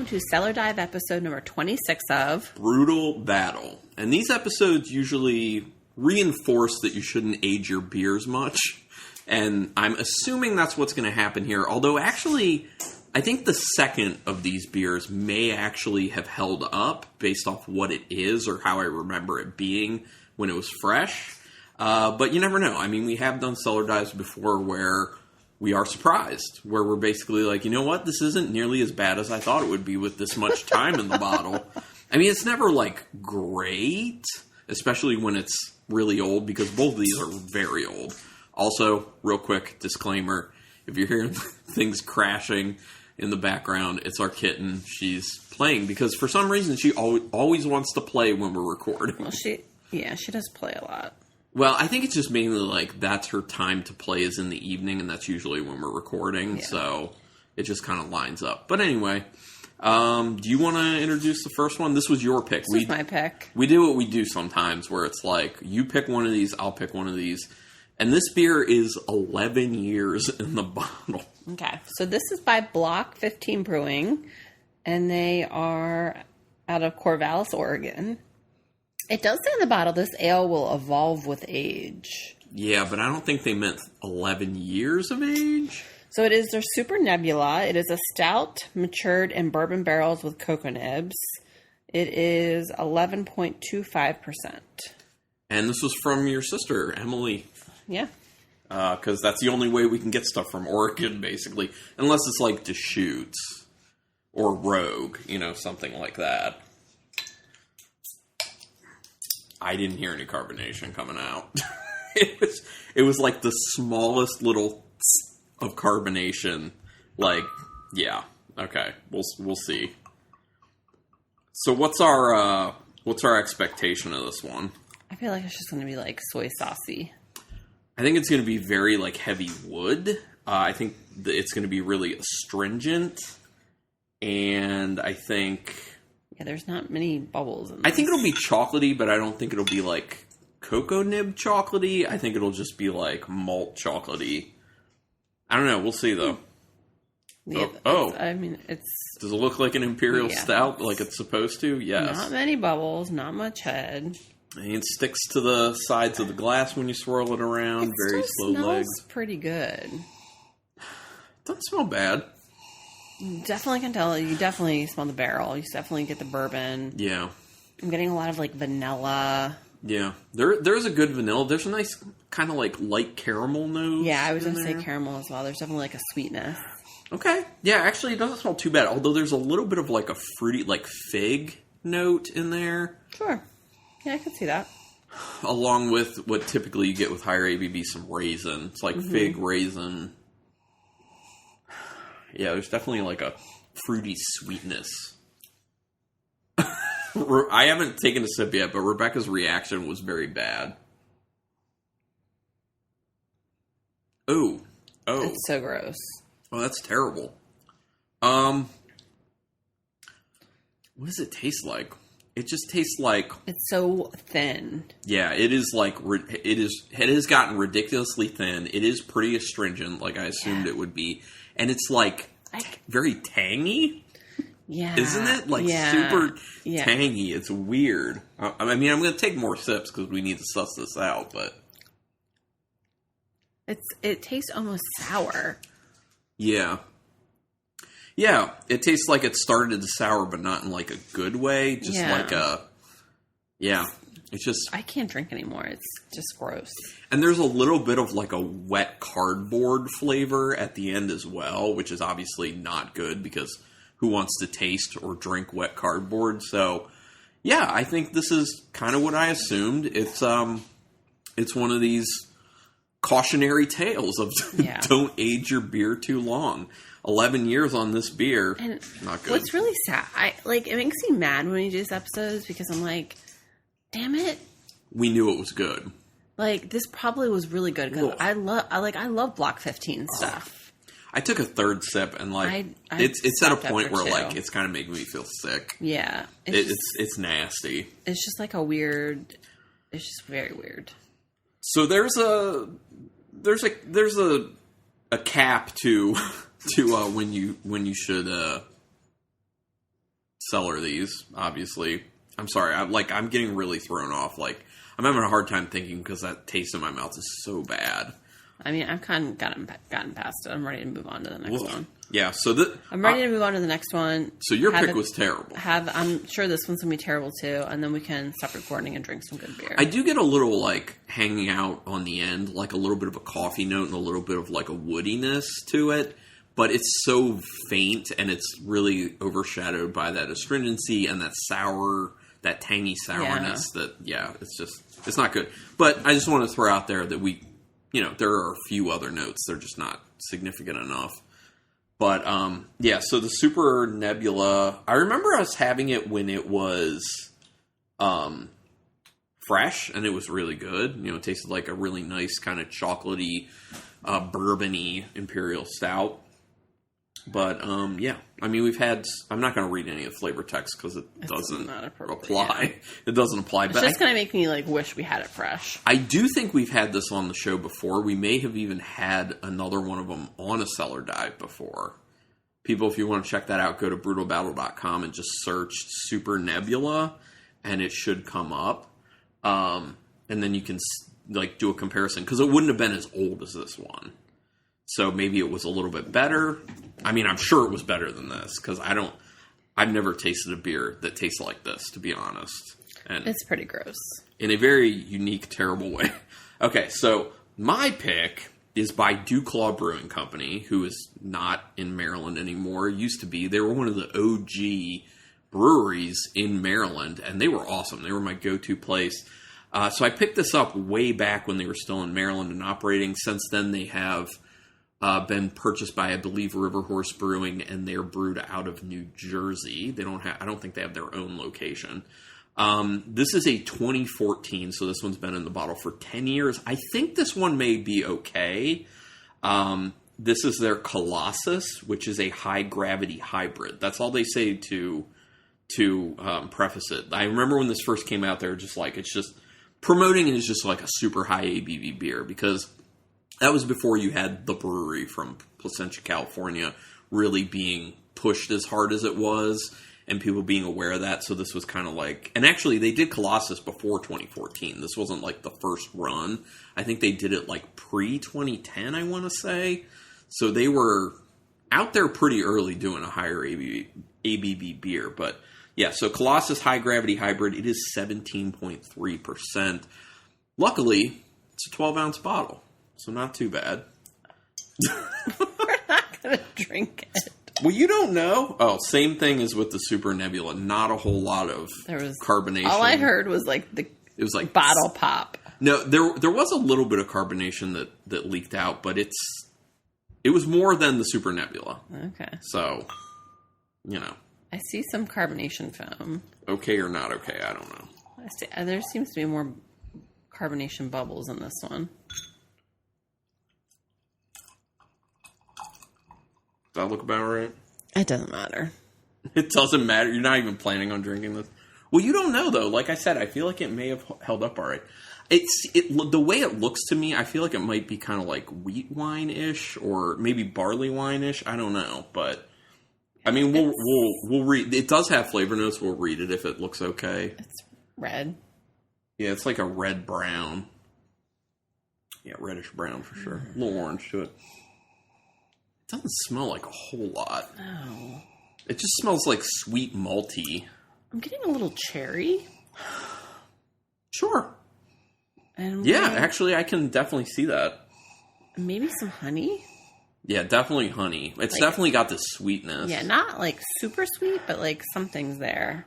to Cellar Dive episode number 26 of Brutal Battle. And these episodes usually reinforce that you shouldn't age your beers much. And I'm assuming that's what's going to happen here. Although, actually, I think the second of these beers may actually have held up based off what it is or how I remember it being when it was fresh. But you never know. I mean, we have done cellar dives before where we are surprised. Where we're basically like, you know what? This isn't nearly as bad as I thought it would be with this much time in the bottle. I mean, it's never, like, great. Especially when it's really old, because both of these are very old. Also, real quick disclaimer, if you're hearing things crashing in the background, it's our kitten. She's playing, because for some reason she always wants to play when we're recording. Well, she does play a lot. Well, I think it's just mainly like that's her time to play is in the evening, and that's usually when we're recording, so it just kind of lines up. But anyway, do you want to introduce the first one? This was your pick. This is my pick. We do what we do sometimes, where it's like, you pick one of these, I'll pick one of these. And this beer is 11 years in the bottle. Okay, so this is by Block 15 Brewing, and they are out of Corvallis, Oregon. It does say in the bottle, this ale will evolve with age. Yeah, but I don't think they meant 11 years of age. So it is their Super Nebula. It is a stout, matured in bourbon barrels with cocoa nibs. It is 11.25%. And this was from your sister, Emily. Yeah. Because that's the only way we can get stuff from Oregon, basically. Unless it's like Deschutes or Rogue, something like that. I didn't hear any carbonation coming out. It was like the smallest little of carbonation. Like, yeah, okay, we'll see. So what's our expectation of this one? I feel like it's just going to be like soy saucy. I think it's going to be very like heavy wood. I think it's going to be really astringent, and I think there's not many bubbles in this. I think it'll be chocolatey, but I don't think it'll be like cocoa nib chocolatey. I think it'll just be like malt chocolatey. I don't know. We'll see though. Yeah, I mean, does it look like an imperial stout like it's supposed to? Yes. Not many bubbles, not much head. And it sticks to the sides of the glass when you swirl it around. Very slow legs. Smells pretty good. Doesn't smell bad. Definitely can tell. You definitely smell the barrel. You definitely get the bourbon. Yeah. I'm getting a lot of like vanilla. Yeah. There's a good vanilla. There's a nice kind of like light caramel note. Yeah, I was going to say caramel as well. There's definitely like a sweetness. Okay. Yeah, actually it doesn't smell too bad. Although there's a little bit of like a fruity, like fig note in there. Sure. Yeah, I can see that. Along with what typically you get with higher ABV, some raisin. It's like fig, raisin. Yeah, there's definitely like a fruity sweetness. I haven't taken a sip yet, but Rebecca's reaction was very bad. Oh. It's so gross. Oh, that's terrible. What does it taste like? It just tastes like... It's so thin. Yeah, it is like... It has gotten ridiculously thin. It is pretty astringent, like I assumed it would be. And it's like very tangy. Yeah. Isn't it? Like super tangy. It's weird. I mean, I'm going to take more sips because we need to suss this out, but... It tastes almost sour. Yeah. Yeah, it tastes like it started to sour, but not in like a good way. Just like a... Yeah. It's just... I can't drink anymore. It's just gross. And there's a little bit of like a wet cardboard flavor at the end as well, which is obviously not good because who wants to taste or drink wet cardboard? So, yeah, I think this is kind of what I assumed. It's one of these cautionary tales of don't age your beer too long. 11 years on this beer, and not good. What's really sad, it makes me mad when we do these episodes because I'm like, damn it. We knew it was good. Like, this probably was really good because I love Block 15 stuff. I took a third sip and it's at a point where like it's kind of making me feel sick. Yeah, it's nasty. It's just like a weird. It's just very weird. So there's a cap to when you should Cellar these, obviously. I'm sorry, I'm getting really thrown off. Like, I'm having a hard time thinking because that taste in my mouth is so bad. I mean, I've kind of gotten past it. I'm ready to move on to the next one. Yeah, so I'm ready to move on to the next one. So your pick was terrible. I'm sure this one's going to be terrible too, and then we can stop recording and drink some good beer. I do get a little, like, hanging out on the end, like a little bit of a coffee note and a little bit of, like, a woodiness to it, but it's so faint, and it's really overshadowed by that astringency and that tangy sourness it's not good. But I just want to throw out there that there are a few other notes. They're just not significant enough. But, so the Super Nebula, I remember us having it when it was fresh, and it was really good. It tasted like a really nice kind of chocolatey, bourbon-y Imperial Stout. But, I mean, I'm not going to read any of the flavor text because it doesn't apply. Yeah. It doesn't apply. It's just going to make me, wish we had it fresh. I do think we've had this on the show before. We may have even had another one of them on a Cellar Dive before. People, if you want to check that out, go to brutalbattle.com and just search Super Nebula, and it should come up. And then you can, do a comparison, because it wouldn't have been as old as this one. So maybe it was a little bit better. I mean, I'm sure it was better than this, because I've never tasted a beer that tastes like this, to be honest. And it's pretty gross. In a very unique, terrible way. Okay, so my pick is by DuClaw Brewing Company, who is not in Maryland anymore. It used to be. They were one of the OG breweries in Maryland, and they were awesome. They were my go-to place. So I picked this up way back when they were still in Maryland and operating. Since then, they have been purchased by, I believe, River Horse Brewing, and they're brewed out of New Jersey. I don't think they have their own location. This is a 2014, so this one's been in the bottle for 10 years. I think this one may be okay. This is their Colossus, which is a high-gravity hybrid. That's all they say to preface it. I remember when this first came out, they were just it's just promoting it as just like a super high ABV beer, because that was before you had the brewery from Placentia, California, really being pushed as hard as it was, and people being aware of that. So this was kind of and actually they did Colossus before 2014. This wasn't the first run. I think they did it pre-2010, I want to say. So they were out there pretty early doing a higher ABV beer. But yeah, so Colossus High Gravity Hybrid, it is 17.3%. Luckily, it's a 12-ounce bottle. So not too bad. We're not going to drink it. Well, you don't know. Oh, same thing as with the Super Nebula. Not a whole lot of carbonation. All I heard was it was bottle pop. No, there was a little bit of carbonation that leaked out, but it was more than the Super Nebula. Okay. So, I see some carbonation foam. Okay or not okay, I don't know. I see, there seems to be more carbonation bubbles in this one. Does that look about right? It doesn't matter. It doesn't matter. You're not even planning on drinking this. Well, you don't know though. Like I said, I feel like it may have held up all right. The way it looks to me, I feel like it might be kind of like wheat wine-ish or maybe barley wine-ish. I don't know, but I mean, we'll read. It does have flavor notes. We'll read it if it looks okay. It's red. Yeah, it's like a red brown. Yeah, reddish brown for sure. A little orange to it. It doesn't smell like a whole lot. No. It just smells like sweet malty. I'm getting a little cherry. Sure. And actually, I can definitely see that. Maybe some honey? Yeah, definitely honey. It's definitely got this sweetness. Yeah, not super sweet, but something's there.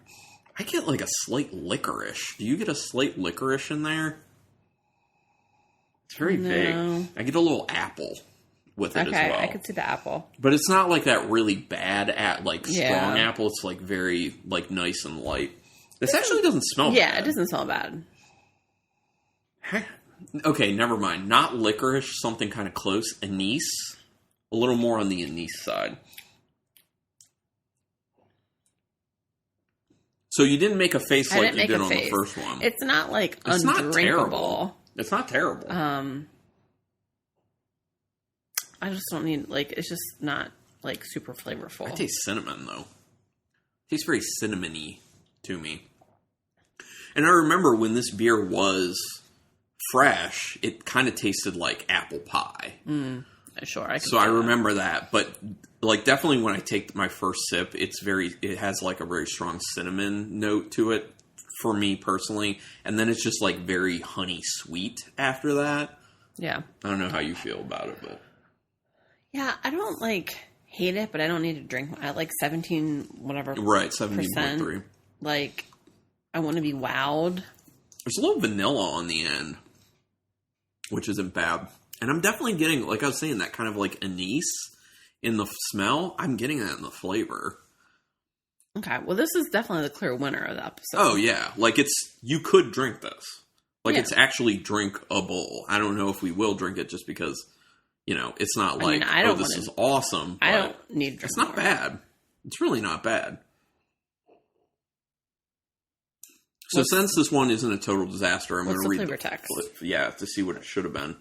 I get a slight licorice. Do you get a slight licorice in there? It's very vague. I get a little apple with it as well. I could see the apple. But it's not that really bad strong apple. It's very nice and light. This actually doesn't smell bad. Yeah, it doesn't smell bad. Okay, never mind. Not licorice, something kind of close. Anise. A little more on the anise side. So you didn't make a face like you did on the first one. It's not undrinkable. It's not terrible. I just don't need it's just not super flavorful. I taste cinnamon though. tastes very cinnamony to me. And I remember when this beer was fresh, it kind of tasted like apple pie. Sure. I remember that, but like definitely when I take my first sip, it has like a very strong cinnamon note to it for me personally, and then it's just like very honey sweet after that. Yeah. I don't know how you feel about it, but yeah, I don't like hate it, but I don't need to drink. I like 17 whatever. Right, 17.3. Like, I want to be wowed. There's a little vanilla on the end, which isn't bad. And I'm definitely getting, like I was saying, that kind of like anise in the smell. I'm getting that in the flavor. Okay, well, this is definitely the clear winner of the episode. Oh, yeah. Like, you could drink this. Like, Yeah. It's actually drinkable. I don't know if we will drink it just because, it's not like, this is awesome. I don't need to drink It's not more. bad. It's really not bad. So since this one isn't a total disaster, I'm going to read the flavor text? Yeah, to see what it should have been.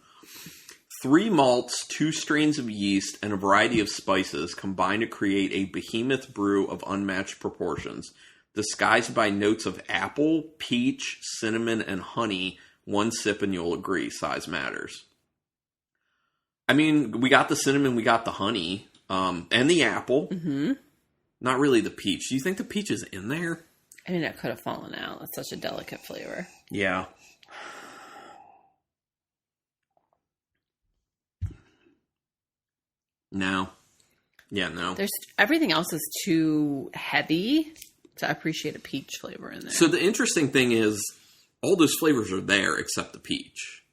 3 malts, 2 strains of yeast, and a variety of spices combine to create a behemoth brew of unmatched proportions, disguised by notes of apple, peach, cinnamon, and honey. One sip and you'll agree, size matters. I mean, we got the cinnamon, we got the honey, and the apple. Mm-hmm. Not really the peach. Do you think the peach is in there? I mean, it could have fallen out. It's such a delicate flavor. Yeah. No. Yeah, no. Everything else is too heavy to appreciate a peach flavor in there. So the interesting thing is, all those flavors are there except the peach.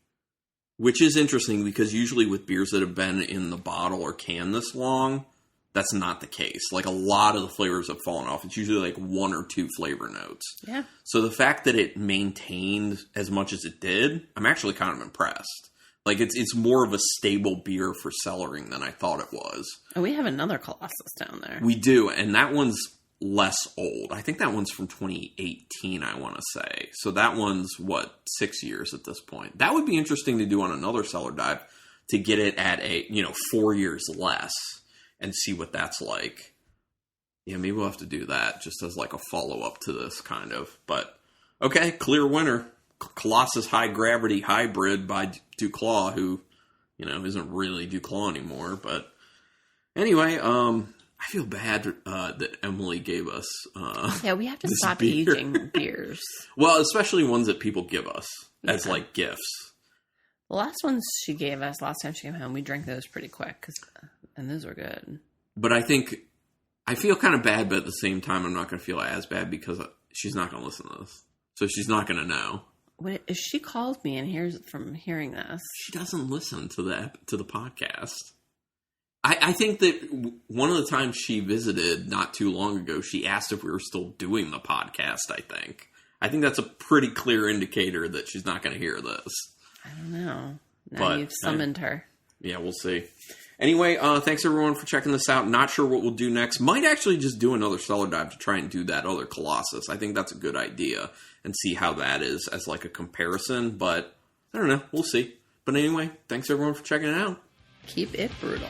Which is interesting because usually with beers that have been in the bottle or can this long, that's not the case. Like, a lot of the flavors have fallen off. It's usually like 1 or 2 flavor notes. Yeah. So the fact that it maintained as much as it did, I'm actually kind of impressed. Like, it's more of a stable beer for cellaring than I thought it was. And we have another Colossus down there. We do, and that one's less old. I think that one's from 2018, I want to say. So that one's, 6 years at this point. That would be interesting to do on another cellar dive, to get it at 4 years less, and see what that's like. Yeah, maybe we'll have to do that, just as like a follow-up to this, kind of. But, okay, clear winner. Colossus High Gravity Hybrid by DuClaw, who, isn't really DuClaw anymore. But anyway, I feel bad that Emily gave us yeah, we have to stop beer. aging beers. Well, especially ones that people give us as like gifts. The last ones she gave us, last time she came home, we drank those pretty quick, and those were good. But I feel kind of bad, but at the same time, I'm not going to feel as bad because she's not going to listen to this. So she's not going to know. What, if she called me and hears from hearing this? She doesn't listen to the podcast. I think that one of the times she visited not too long ago, she asked if we were still doing the podcast, I think that's a pretty clear indicator that she's not going to hear this. I don't know. Now But you've summoned her. Yeah, we'll see. Anyway, thanks everyone for checking this out. Not sure what we'll do next. Might actually just do another cellar dive to try and do that other Colossus. I think that's a good idea and see how that is as like a comparison. But I don't know. We'll see. But anyway, thanks everyone for checking it out. Keep it brutal.